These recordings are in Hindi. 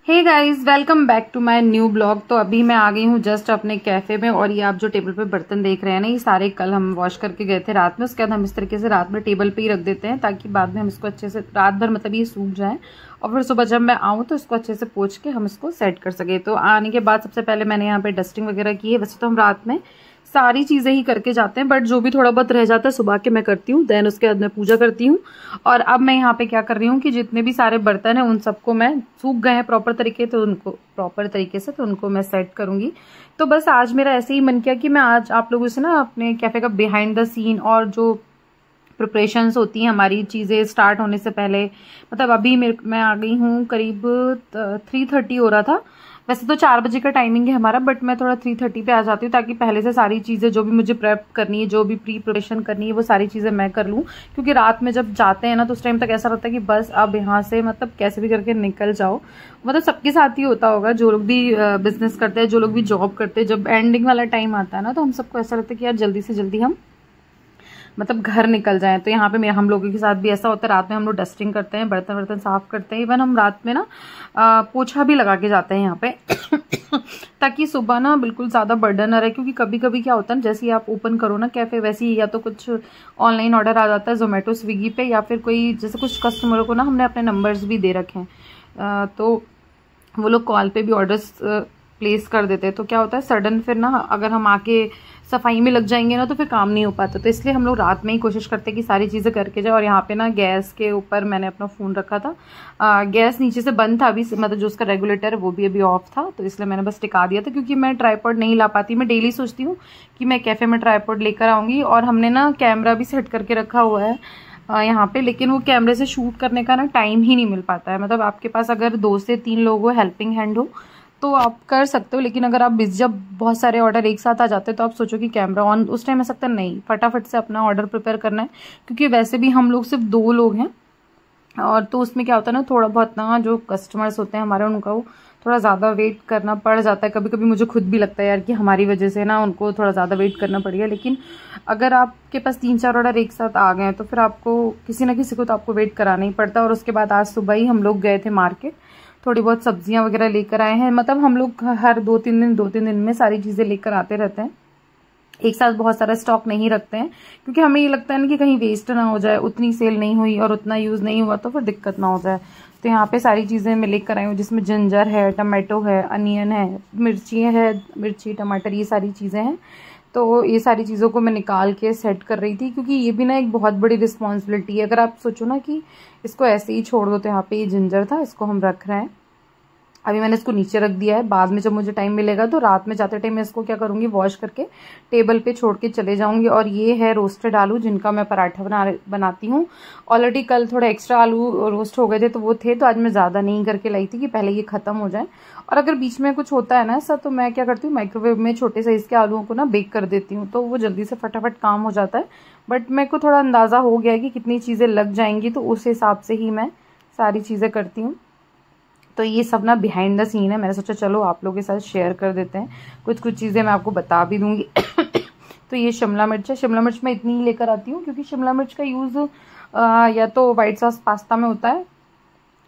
Hey guys, welcome back to my new blog. तो अभी मैं आ गई हूँ जस्ट अपने कैफे में। और ये आप जो टेबल पे बर्तन देख रहे हैं ना, ये सारे कल हम वॉश करके गए थे रात में। उसके बाद हम इस तरीके से रात में टेबल पे ही रख देते हैं ताकि बाद में हम इसको अच्छे से रात भर मतलब ये सूख जाए और फिर सुबह जब मैं आऊँ तो इसको अच्छे से पोंछ के हम इसको सेट कर सके। तो आने के बाद सबसे पहले मैंने यहाँ पे डस्टिंग वगैरह की है। वैसे तो हम रात में सारी चीज़ें ही करके जाते हैं, बट जो भी थोड़ा बहुत रह जाता है सुबह के मैं करती हूँ। देन उसके बाद मैं पूजा करती हूँ। और अब मैं यहाँ पे क्या कर रही हूँ कि जितने भी सारे बर्तन हैं उन सबको मैं सूख गए हैं प्रॉपर तरीके से तो उनको मैं सेट करूँगी। तो बस आज मेरा ऐसे ही मन किया कि मैं आज आप लोगों से ना अपने कैफ़े का बिहाइंड द सीन और जो प्रिपरेशंस होती हैं हमारी चीज़ें स्टार्ट होने से पहले, मतलब अभी मैं आ गई हूँ करीब 3:30 हो रहा था। वैसे तो 4 बजे का टाइमिंग है हमारा, बट मैं थोड़ा 3:30 पे आ जाती हूँ ताकि पहले से सारी चीज़ें जो भी मुझे प्रेप करनी है, जो भी प्री प्रिपरेशन करनी है, वो सारी चीज़ें मैं कर लूँ। क्योंकि रात में जब जाते हैं ना तो उस टाइम तक ऐसा लगता है कि बस अब यहाँ से मतलब कैसे भी करके निकल जाओ। मतलब सबके साथ ही होता होगा, जो लोग भी बिजनेस करते हैं, जो लोग भी जॉब करते हैं, जब एंडिंग वाला टाइम आता है ना तो हम सबको ऐसा लगता है कि यार जल्दी से जल्दी हम मतलब घर निकल जाएं। तो यहाँ पे हम लोगों के साथ भी ऐसा होता है। रात में हम लोग डस्टिंग करते हैं, बर्तन साफ करते हैं। इवन हम रात में ना पोछा भी लगा के जाते हैं यहाँ पे ताकि सुबह ना बिल्कुल ज़्यादा बर्डन ना रहे। क्योंकि कभी कभी क्या होता है, जैसे ही आप ओपन करो ना कैफ़े, वैसे ही या तो कुछ ऑनलाइन ऑर्डर आ जाता है जोमेटो स्विगी पे, या फिर कोई जैसे कुछ कस्टमरों को ना हमने अपने नंबर्स भी दे रखे हैं तो वो लोग कॉल पे भी ऑर्डर्स प्लेस कर देते हैं। तो क्या होता है सडन फिर ना अगर हम आके सफाई में लग जाएंगे ना तो फिर काम नहीं हो पाता। तो इसलिए हम लोग रात में ही कोशिश करते हैं कि सारी चीज़ें करके जाए। और यहाँ पे ना गैस के ऊपर मैंने अपना फ़ोन रखा था, गैस नीचे से बंद था अभी, मतलब जो उसका रेगुलेटर है वो भी अभी ऑफ था। तो इसलिए मैंने बस टिका दिया था क्योंकि मैं ट्राईपॉड नहीं ला पाती। मैं डेली सोचती हूँ कि मैं कैफ़े में ट्राईपॉड लेकर आऊँगी। और हमने ना कैमरा भी सेट करके रखा हुआ है यहाँ पे, लेकिन वो कैमरे से शूट करने का ना टाइम ही नहीं मिल पाता है। मतलब आपके पास अगर 2 से 3 लोग हो, हेल्पिंग हैंड हो, तो आप कर सकते हो। लेकिन अगर आप जब बहुत सारे ऑर्डर एक साथ आ जाते हैं तो आप सोचो कि कैमरा ऑन, उस टाइम ऐसा लगता है नहीं, फटाफट से अपना ऑर्डर प्रिपेयर करना है। क्योंकि वैसे भी हम लोग सिर्फ 2 लोग हैं। और तो उसमें क्या होता है ना, थोड़ा बहुत ना जो कस्टमर्स होते हैं हमारे, उनका वो थोड़ा ज़्यादा वेट करना पड़ जाता है। कभी कभी मुझे खुद भी लगता है यार कि हमारी वजह से ना उनको थोड़ा ज़्यादा वेट करना पड़ गया। लेकिन अगर आपके पास 3-4 ऑर्डर एक साथ आ गए हैं तो फिर आपको किसी ना किसी को तो आपको वेट कराना ही पड़ता है। और उसके बाद आज सुबह ही हम लोग गए थे मार्केट, थोड़ी बहुत सब्जियां वगैरह लेकर आए हैं। मतलब हम लोग हर 2-3 दिन में सारी चीज़ें लेकर आते रहते हैं। एक साथ बहुत सारा स्टॉक नहीं रखते हैं क्योंकि हमें ये लगता है ना कि कहीं वेस्ट ना हो जाए, उतनी सेल नहीं हुई और उतना यूज़ नहीं हुआ तो फिर दिक्कत ना हो जाए। तो यहाँ पे सारी चीज़ें मैं लेकर आई हूँ, जिसमें जिंजर है, टमाटो है, अनियन है, मिर्ची टमाटर, ये सारी चीज़ें हैं। तो ये सारी चीज़ों को मैं निकाल के सेट कर रही थी क्योंकि ये भी ना एक बहुत बड़ी रिस्पॉन्सिबिलिटी है। अगर आप सोचो ना कि इसको ऐसे ही छोड़ दो, तो यहाँ पे ये जिंजर था, इसको हम रख रहे हैं। अभी मैंने इसको नीचे रख दिया है, बाद में जब मुझे टाइम मिलेगा तो रात में जाते टाइम मैं इसको क्या करूँगी, वॉश करके टेबल पे छोड़ के चले जाऊँगी। और ये है रोस्टेड आलू, जिनका मैं पराठा बनाती हूँ। ऑलरेडी कल थोड़ा एक्स्ट्रा आलू रोस्ट हो गए थे तो वो थे, तो आज मैं ज़्यादा नहीं करके लाई थी कि पहले ये ख़त्म हो जाए। और अगर बीच में कुछ होता है ना ऐसा, तो मैं क्या करती हूँ, माइक्रोवेव में छोटे साइज़ के आलूओं को ना बेक कर देती हूँ, तो वो जल्दी से फटाफट काम हो जाता है। बट मेरे को थोड़ा अंदाज़ा हो गया है कि कितनी चीज़ें लग जाएंगी, तो उस हिसाब से ही मैं सारी चीज़ें करती हूँ। तो ये सब ना बिहाइंड द सीन है। मैंने सोचा चलो आप लोगों के साथ शेयर कर देते हैं, कुछ चीज़ें मैं आपको बता भी दूंगी। तो ये शिमला मिर्च है। शिमला मिर्च मैं इतनी ही लेकर आती हूँ क्योंकि शिमला मिर्च का यूज़ या तो वाइट सॉस पास्ता में होता है,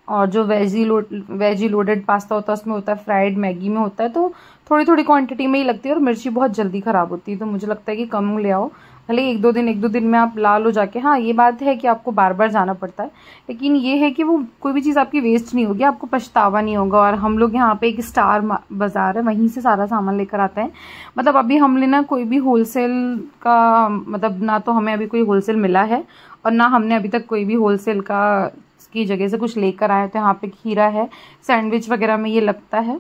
और जो वेजी लोडेड पास्ता होता है उसमें होता है, फ्राइड मैगी में होता है। तो थोड़ी थोड़ी क्वांटिटी में ही लगती है और मिर्ची बहुत जल्दी ख़राब होती है। तो मुझे लगता है कि कम ले आओ, भले एक दो दिन में आप ला लो जाके। हाँ, ये बात है कि आपको बार बार जाना पड़ता है, लेकिन ये है कि वो कोई भी चीज़ आपकी वेस्ट नहीं होगी, आपको पछतावा नहीं होगा। और हम लोग यहाँ पे एक स्टार बाज़ार है, वहीं से सारा सामान लेकर आते हैं। मतलब अभी हमने ना कोई भी होलसेल का, मतलब ना तो हमें अभी कोई होलसेल मिला है और ना हमने अभी तक कोई भी होलसेल की जगह से कुछ लेकर आए। तो यहाँ पे खीरा है, सैंडविच वगैरह में ये लगता है।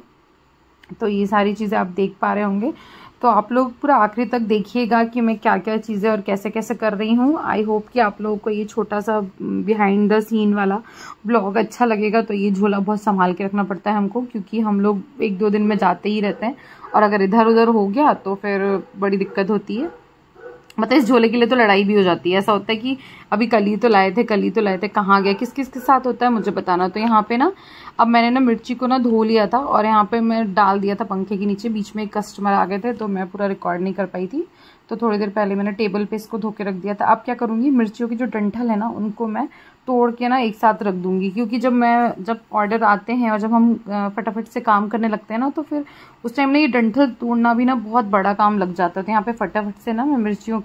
तो ये सारी चीज़ें आप देख पा रहे होंगे। तो आप लोग पूरा आखिरी तक देखिएगा कि मैं क्या क्या चीज़ें और कैसे कैसे कर रही हूँ। आई होप कि आप लोगों को ये छोटा सा बिहाइंड द सीन वाला ब्लॉग अच्छा लगेगा। तो ये झोला बहुत संभाल के रखना पड़ता है हमको, क्योंकि हम लोग 1-2 दिन में जाते ही रहते हैं, और अगर इधर उधर हो गया तो फिर बड़ी दिक्कत होती है। मतलब इस झोले के लिए तो लड़ाई भी हो जाती है। ऐसा होता है कि अभी कल ही तो लाए थे, कहाँ गए, किस किस के साथ होता है मुझे बताना। तो यहाँ पे ना अब मैंने ना मिर्ची को ना धो लिया था और यहाँ पे मैं डाल दिया था पंखे के नीचे। बीच में एक कस्टमर आ गए थे तो मैं पूरा रिकॉर्ड नहीं कर पाई थी, तो थोड़ी देर पहले मैंने टेबल पे इसको धो के रख दिया था। अब क्या करूँगी, मिर्चियों की जो डंठल है ना उनको मैं तोड़ के ना एक साथ रख दूंगी, क्योंकि जब ऑर्डर आते हैं और जब हम फटाफट से काम करने लगते हैं ना, तो फिर उस टाइम ना ये डंठल तोड़ना भी ना बहुत बड़ा काम लग जाता है। तो यहाँ पे फटाफट से ना मैं मिर्चियों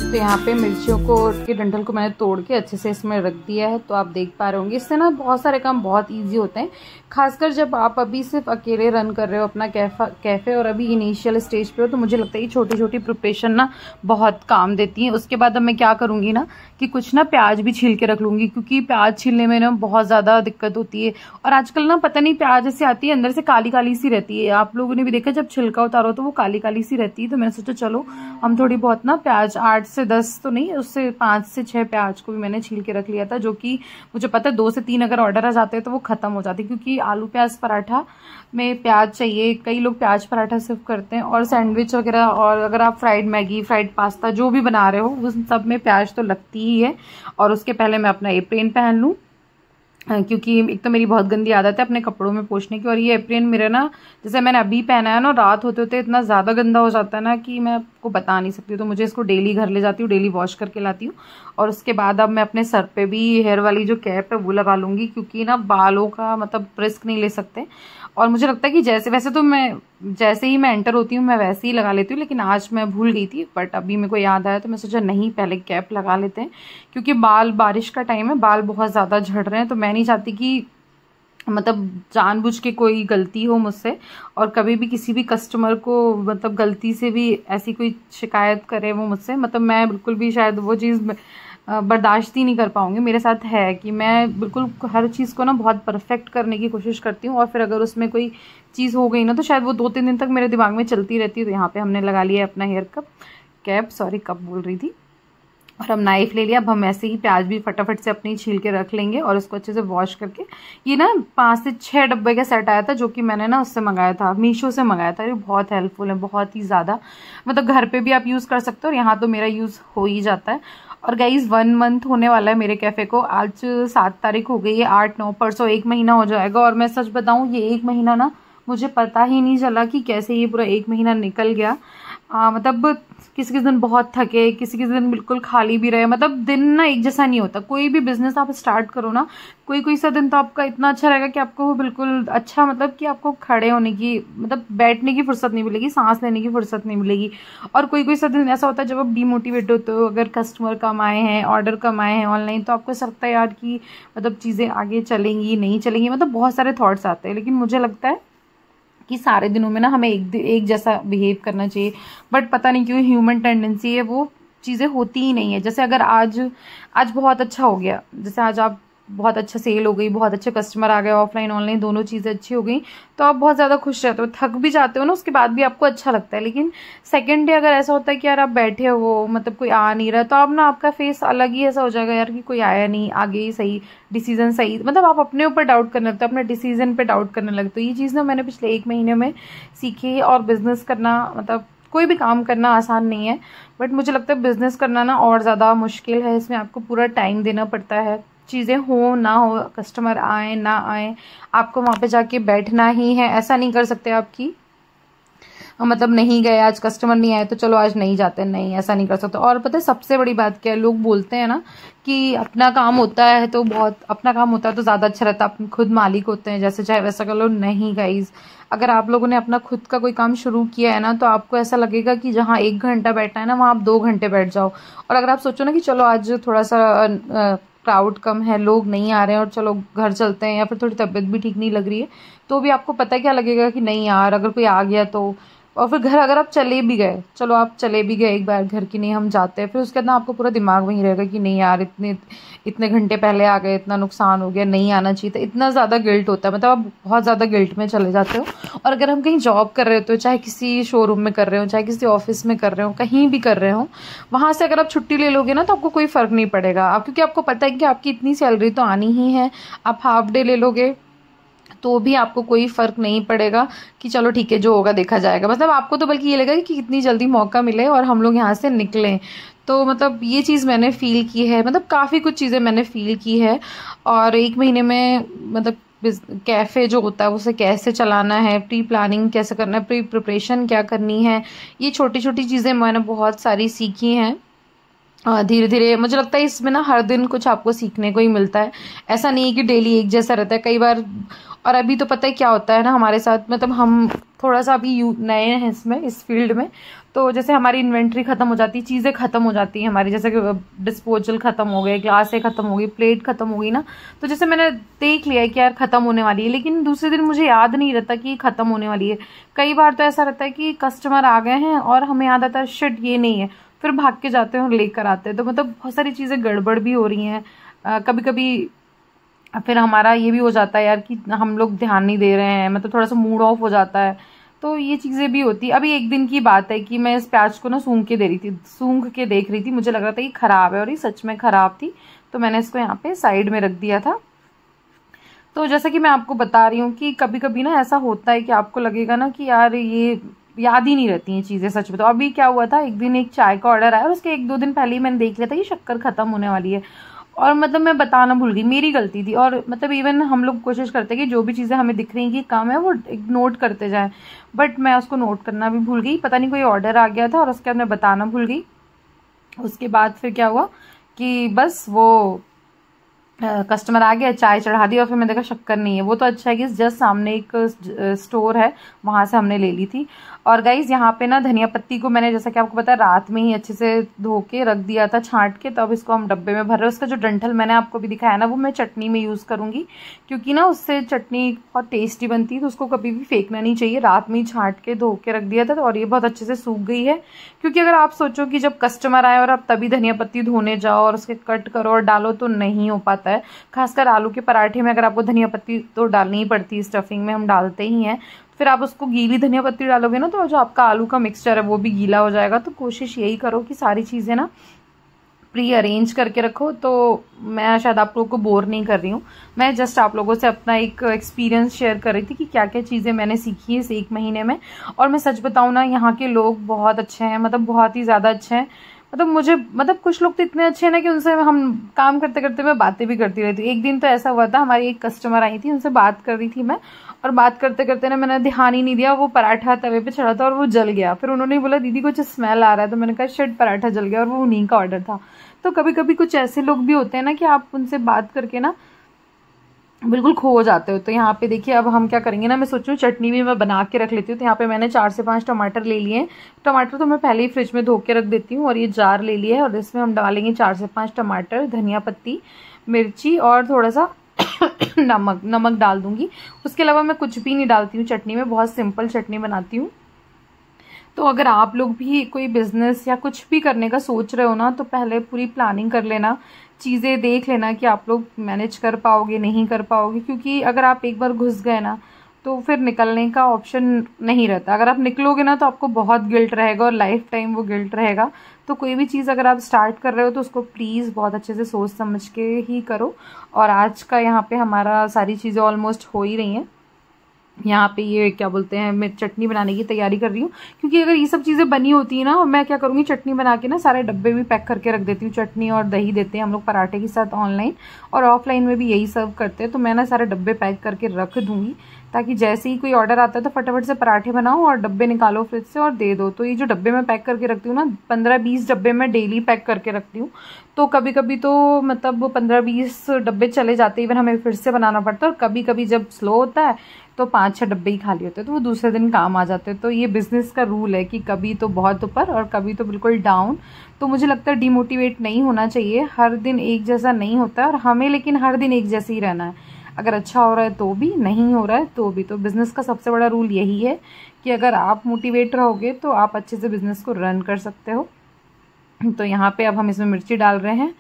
तो यहाँ पे मिर्चियों को के डंठल को मैंने तोड़ के अच्छे से इसमें रख दिया है। तो आप देख पा रहे होंगे इससे ना बहुत सारे काम बहुत इजी होते हैं, खासकर जब आप अभी सिर्फ अकेले रन कर रहे हो अपना कैफ़े और अभी इनिशियल स्टेज पे हो। तो मुझे लगता है ये छोटी छोटी प्रिपरेशन ना बहुत काम देती हैं। उसके बाद अब मैं क्या करूँगी ना कि कुछ ना प्याज भी छील के रख लूँगी, क्योंकि प्याज छीलने में ना बहुत ज़्यादा दिक्कत होती है। और आजकल ना पता नहीं प्याज ऐसे आती है अंदर से काली काली सी रहती है, आप लोगों ने भी देखा जब छिलका उतारो तो वो काली काली सी रहती है। तो मैंने सोचा चलो हम थोड़ी बहुत ना प्याज 8 से 10 तो नहीं, उससे 5 से 6 प्याज को भी मैंने छील के रख लिया था, जो कि मुझे पता है 2 से 3 अगर ऑर्डर आ जाते हैं तो वो खत्म हो जाती है, क्योंकि आलू प्याज पराठा में प्याज चाहिए। कई लोग प्याज पराठा सिर्फ करते हैं, और सैंडविच वगैरह, और अगर आप फ्राइड मैगी, फ्राइड पास्ता जो भी बना रहे हो उस सब में प्याज तो लगती ही है। और उसके पहले मैं अपना एप्रिन पहन लूँ, क्योंकि एक तो मेरी बहुत गंदी आदत है अपने कपड़ों में पोंछने की। और ये एप्रिन मेरा ना जैसे मैंने अभी पहना है ना, रात होते होते इतना ज़्यादा गंदा हो जाता है ना कि मैं आपको बता नहीं सकती। तो मुझे इसको डेली घर ले जाती हूँ, डेली वॉश करके लाती हूँ। और उसके बाद अब मैं अपने सर पे भी हेयर वाली जो कैप है वो लगा लूँगी, क्योंकि ना बालों का मतलब रिस्क नहीं ले सकते। और मुझे लगता है कि वैसे तो मैं जैसे ही मैं एंटर होती हूँ मैं वैसे ही लगा लेती हूँ, लेकिन आज मैं भूल गई थी, बट अभी मेरे को याद आया तो मैं सोचा नहीं पहले कैप लगा लेते हैं, क्योंकि बारिश का टाइम है, बाल बहुत ज़्यादा झड़ रहे हैं। तो मैं नहीं चाहती कि मतलब जानबूझ के कोई गलती हो मुझसे, और कभी भी किसी भी कस्टमर को मतलब गलती से भी ऐसी कोई शिकायत करे वो मुझसे, मतलब मैं बिल्कुल भी शायद वो चीज़ बर्दाश्त ही नहीं कर पाऊंगी। मेरे साथ है कि मैं बिल्कुल हर चीज़ को ना बहुत परफेक्ट करने की कोशिश करती हूँ, और फिर अगर उसमें कोई चीज़ हो गई ना तो शायद वो 2-3 दिन तक मेरे दिमाग में चलती रहती है। तो यहाँ पे हमने लगा लिया अपना हेयर कैप, सॉरी कप बोल रही थी। और अब नाइफ ले लिया। अब हम ऐसे ही प्याज भी फटाफट से अपनी छील के रख लेंगे और इसको अच्छे से वॉश करके। ये ना 5 से 6 डब्बे का सेट आया था, जो कि मैंने ना उससे मंगाया था, मीशो से मंगाया था। ये बहुत हेल्पफुल है, बहुत ही ज़्यादा, मतलब घर पे भी आप यूज़ कर सकते हो, और यहाँ तो मेरा यूज़ हो ही जाता है। और गाइज 1 मंथ होने वाला है मेरे कैफ़े को। आज 7 तारीख हो गई है, 8-9 परसों 1 महीना हो जाएगा। और मैं सच बताऊँ ये 1 महीना ना मुझे पता ही नहीं चला कि कैसे ये पूरा 1 महीना निकल गया। मतलब किसी किसी दिन बहुत थके, किसी किसी दिन बिल्कुल खाली भी रहे, मतलब दिन ना एक जैसा नहीं होता। कोई भी बिजनेस आप स्टार्ट करो ना, कोई सा दिन तो आपका इतना अच्छा रहेगा कि आपको बिल्कुल अच्छा, मतलब कि आपको खड़े होने की, मतलब बैठने की फुर्सत नहीं मिलेगी, सांस लेने की फुर्सत नहीं मिलेगी। और कोई सा दिन ऐसा होता है जब आप डीमोटिवेट होते हो, अगर कस्टमर कम आए हैं, ऑर्डर कम आए हैं ऑनलाइन, तो आपको ऐसा लगता है यार कि मतलब चीज़ें आगे चलेंगी नहीं चलेंगी, मतलब बहुत सारे थॉट्स आते हैं। लेकिन मुझे लगता है कि सारे दिनों में ना हमें एक जैसा बिहेव करना चाहिए, बट पता नहीं क्यों ह्यूमन टेंडेंसी है, वो चीज़ें होती ही नहीं है। जैसे अगर आज बहुत अच्छा हो गया, जैसे आज आप बहुत अच्छा सेल हो गई, बहुत अच्छे कस्टमर आ गए, ऑफलाइन ऑनलाइन दोनों चीज़ें अच्छी हो गई, तो आप बहुत ज़्यादा खुश रहते हो, थक भी जाते हो ना, उसके बाद भी आपको अच्छा लगता है। लेकिन सेकेंड डे अगर ऐसा होता है कि यार आप बैठे हो, मतलब कोई आ नहीं रहा, तो आप ना आपका फेस अलग ही ऐसा हो जाएगा यार कि कोई आया नहीं, आगे ही सही डिसीजन सही, मतलब आप अपने ऊपर डाउट करने लगते हो, अपने डिसीजन पे डाउट करने लगते हो। ये चीज़ ना मैंने पिछले 1 महीने में सीखी। और बिजनेस करना, मतलब कोई भी काम करना आसान नहीं है, बट मुझे लगता है बिजनेस करना ना और ज़्यादा मुश्किल है। इसमें आपको पूरा टाइम देना पड़ता है, चीज़ें हो ना हो, कस्टमर आए ना आए, आपको वहाँ पे जाके बैठना ही है। ऐसा नहीं कर सकते आपकी मतलब नहीं गए, आज कस्टमर नहीं आए तो चलो आज नहीं जाते, नहीं, ऐसा नहीं कर सकते। और पता है सबसे बड़ी बात क्या है, लोग बोलते हैं ना कि अपना काम होता है तो बहुत, अपना काम होता है तो ज़्यादा अच्छा रहता है, आप खुद मालिक होते हैं, जैसे चाहे वैसा कर लो। नहीं गाइज, अगर आप लोगों ने अपना खुद का कोई काम शुरू किया है ना, तो आपको ऐसा लगेगा कि जहाँ 1 घंटा बैठना है ना, वहाँ आप 2 घंटे बैठ जाओ। और अगर आप सोचो ना कि चलो आज थोड़ा सा क्राउड कम है, लोग नहीं आ रहे हैं और चलो घर चलते हैं, या फिर थोड़ी तबीयत भी ठीक नहीं लग रही है, तो भी आपको पता है क्या लगेगा कि नहीं यार अगर कोई आ गया तो और फिर घर अगर आप चले भी गए, चलो आप चले भी गए एक बार घर की नहीं हम जाते हैं, फिर उसके बाद ना आपको पूरा दिमाग वहीं रहेगा कि नहीं यार इतने इतने घंटे पहले आ गए, इतना नुकसान हो गया, नहीं आना चाहिए था, इतना ज़्यादा गिल्ट होता है, मतलब आप बहुत ज़्यादा गिल्ट में चले जाते हो। और अगर हम कहीं जॉब कर रहे हो, तो चाहे किसी शोरूम में कर रहे हो, चाहे किसी ऑफिस में कर रहे हो, कहीं भी कर रहे हो, वहाँ से अगर आप छुट्टी ले लोगे ना तो आपको कोई फ़र्क नहीं पड़ेगा। आप क्योंकि आपको पता है कि आपकी इतनी सैलरी तो आनी ही है, आप हाफ डे ले लोगे तो भी आपको कोई फ़र्क नहीं पड़ेगा कि चलो ठीक है जो होगा देखा जाएगा। मतलब आपको तो बल्कि ये लगेगा कि कितनी जल्दी मौका मिले और हम लोग यहाँ से निकलें। तो मतलब ये चीज़ मैंने फ़ील की है, मतलब काफ़ी कुछ चीज़ें मैंने फ़ील की है। और 1 महीने में मतलब कैफ़े जो होता है उसे कैसे चलाना है, प्री प्लानिंग कैसे करना है, प्री प्रिपरेशन क्या करनी है, ये छोटी छोटी चीज़ें मैंने बहुत सारी सीखी हैं। धीरे धीरे मुझे लगता है इसमें ना हर दिन कुछ आपको सीखने को ही मिलता है, ऐसा नहीं है कि डेली एक जैसा रहता है कई बार। और अभी तो पता है क्या होता है ना हमारे साथ, मतलब हम थोड़ा सा अभी नए हैं इसमें, इस फील्ड में, तो जैसे हमारी इन्वेंट्री खत्म हो जाती है, चीज़ें खत्म हो जाती हैं हमारी, जैसे कि डिस्पोजल खत्म हो गए, ग्लासें खत्म हो गई, प्लेट खत्म हो गई ना, तो जैसे मैंने देख लिया है कि यार खत्म होने वाली है, लेकिन दूसरे दिन मुझे याद नहीं रहता कि खत्म होने वाली है। कई बार तो ऐसा रहता है कि कस्टमर आ गए हैं और हमें याद आता है शिट ये नहीं है, फिर भाग के जाते हैं और लेकर आते हैं। तो मतलब बहुत सारी चीज़ें गड़बड़ भी हो रही हैं कभी कभी। फिर हमारा ये भी हो जाता है यार कि हम लोग ध्यान नहीं दे रहे हैं, मतलब थोड़ा सा मूड ऑफ हो जाता है, तो ये चीज़ें भी होती। अभी एक दिन की बात है कि मैं इस प्याज को ना सूंघ के दे रही थी, सूंघ के देख रही थी, मुझे लग रहा था कि ख़राब है और ये सच में ख़राब थी, तो मैंने इसको यहाँ पे साइड में रख दिया था। तो जैसा कि मैं आपको बता रही हूँ कि कभी कभी ना ऐसा होता है कि आपको लगेगा ना कि यार ये याद ही नहीं रहती हैं चीज़ें, सच में। तो अभी क्या हुआ था, एक दिन एक चाय का ऑर्डर आया और उसके 1-2 दिन पहले ही मैंने देख लिया था कि शक्कर ख़त्म होने वाली है, और मतलब मैं बताना भूल गई, मेरी गलती थी। और मतलब इवन हम लोग कोशिश करते हैं कि जो भी चीज़ें हमें दिख रही हैं कि कम है वो नोट करते जाएं, बट मैं उसको नोट करना भी भूल गई, पता नहीं कोई ऑर्डर आ गया था और उसके बाद मैं बताना भूल गई। उसके बाद फिर क्या हुआ कि बस वो कस्टमर आ गया, चाय चढ़ा दी और फिर मैंने देखा शक्कर नहीं है। वो तो अच्छा है कि जस्ट सामने एक स्टोर है, वहाँ से हमने ले ली थी। और गाइज यहाँ पे ना धनिया पत्ती को मैंने, जैसा कि आपको पता है, रात में ही अच्छे से धो के रख दिया था छांट के, तब इसको हम डब्बे में भर रहे हैं। उसका जो डंठल मैंने आपको भी दिखाया ना, वो मैं चटनी में यूज़ करूँगी, क्योंकि ना उससे चटनी बहुत टेस्टी बनती है, तो उसको कभी भी फेंकना नहीं चाहिए। रात में ही छांट के धो के रख दिया था, और ये बहुत अच्छे से सूख गई है। क्योंकि अगर आप सोचो कि जब कस्टमर आए और आप तभी धनिया पत्ती धोने जाओ और उसके कट करो और डालो, तो नहीं हो पाता है। खासकर आलू के पराठे में अगर आपको धनिया पत्ती तो डालनी ही पड़ती है, स्टफिंग में हम डालते ही हैं, फिर आप उसको गीली धनिया पत्ती डालोगे ना तो जो आपका आलू का मिक्सचर है वो भी गीला हो जाएगा। तो कोशिश यही करो कि सारी चीज़ें ना प्री अरेंज करके रखो। तो मैं शायद आप लोगों को बोर नहीं कर रही हूँ, मैं जस्ट आप लोगों से अपना एक एक्सपीरियंस शेयर कर रही थी कि क्या क्या चीज़ें मैंने सीखी है इस 1 महीने में। और मैं सच बताऊँ ना, यहाँ के लोग बहुत अच्छे हैं, मतलब बहुत ही ज़्यादा अच्छे हैं। मतलब मुझे, मतलब कुछ लोग तो इतने अच्छे हैं ना कि उनसे हम काम करते करते मैं बातें भी करती रहती हूँ। एक दिन तो ऐसा हुआ था, हमारी एक कस्टमर आई थी, उनसे बात कर रही थी मैं, और बात करते करते ना मैंने ध्यान ही नहीं दिया, वो पराठा तवे पे चढ़ा था और वो जल गया। फिर उन्होंने बोला दीदी कुछ स्मेल आ रहा है, तो मैंने कहा शिट पराठा जल गया, और वो उन्हीं का ऑर्डर था। तो कभी कभी कुछ ऐसे लोग भी होते हैं ना कि आप उनसे बात करके ना बिल्कुल खो जाते हो। तो यहाँ पे देखिए अब हम क्या करेंगे ना, मैं सोच रही हूँ चटनी भी मैं बना के रख लेती हूँ। तो यहाँ पे मैंने 4 से 5 टमाटर ले लिए हैं। टमाटर तो मैं पहले ही फ्रिज में धो के रख देती हूँ, और ये जार ले लिया है, और इसमें हम डालेंगे 4 से 5 टमाटर, धनिया पत्ती, मिर्ची और थोड़ा सा नमक डाल दूंगी। उसके अलावा मैं कुछ भी नहीं डालती हूँ चटनी में, बहुत सिंपल चटनी बनाती हूँ। तो अगर आप लोग भी कोई बिजनेस या कुछ भी करने का सोच रहे हो ना, तो पहले पूरी प्लानिंग कर लेना, चीज़ें देख लेना कि आप लोग मैनेज कर पाओगे नहीं कर पाओगे। क्योंकि अगर आप एक बार घुस गए ना तो फिर निकलने का ऑप्शन नहीं रहता। अगर आप निकलोगे ना तो आपको बहुत गिल्ट रहेगा, और लाइफ टाइम वो गिल्ट रहेगा। तो कोई भी चीज़ अगर आप स्टार्ट कर रहे हो तो उसको प्लीज़ बहुत अच्छे से सोच समझ के ही करो। और आज का यहाँ पे हमारा सारी चीज़ें ऑलमोस्ट हो ही रही हैं। यहाँ पे ये क्या बोलते हैं, मैं चटनी बनाने की तैयारी कर रही हूँ, क्योंकि अगर ये सब चीज़ें बनी होती है ना, और मैं क्या करूँगी चटनी बना के ना सारे डब्बे भी पैक करके रख देती हूँ। चटनी और दही देते हैं हम लोग पराठे के साथ ऑनलाइन, और ऑफलाइन में भी यही सर्व करते हैं। तो मैं ना सारे डब्बे पैक करके रख दूँगी, ताकि जैसे ही कोई ऑर्डर आता है तो फटाफट से पराठे बनाओ और डब्बे निकालो फ्रिज से और दे दो। तो ये जो डब्बे मैं पैक करके रखती हूँ ना, 15-20 डब्बे मैं डेली पैक करके रखती हूँ। तो कभी कभी तो मतलब 15-20 डब्बे चले जाते हैं, इवन हमें फिर से बनाना पड़ता है। और कभी कभी जब स्लो होता है तो 5-6 डब्बे ही खाली होते हैं, तो वो दूसरे दिन काम आ जाते हैं। तो ये बिजनेस का रूल है कि कभी तो बहुत ऊपर और कभी तो बिल्कुल डाउन। तो मुझे लगता है डिमोटिवेट नहीं होना चाहिए, हर दिन एक जैसा नहीं होता है, और हमें लेकिन हर दिन एक जैसे ही रहना है। अगर अच्छा हो रहा है तो भी, नहीं हो रहा है तो भी। तो बिज़नेस का सबसे बड़ा रूल यही है कि अगर आप मोटिवेट रहोगे तो आप अच्छे से बिज़नेस को रन कर सकते हो। तो यहाँ पे अब हम इसमें मिर्ची डाल रहे हैं।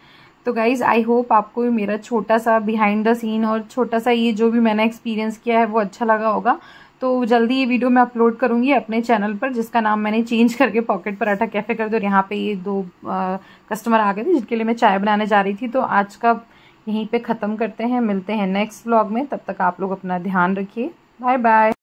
तो गाइज़ आई होप आपको मेरा छोटा सा बिहाइंड द सीन और छोटा सा ये जो भी मैंने एक्सपीरियंस किया है वो अच्छा लगा होगा। तो जल्दी ये वीडियो मैं अपलोड करूँगी अपने चैनल पर, जिसका नाम मैंने चेंज करके पॉकेट पराठा कैफ़े कर दिया। और यहाँ पे ये 2 कस्टमर आ गए थे जिनके लिए मैं चाय बनाने जा रही थी। तो आज का यहीं पे ख़त्म करते हैं, मिलते हैं नेक्स्ट व्लॉग में। तब तक आप लोग अपना ध्यान रखिए। Bye bye.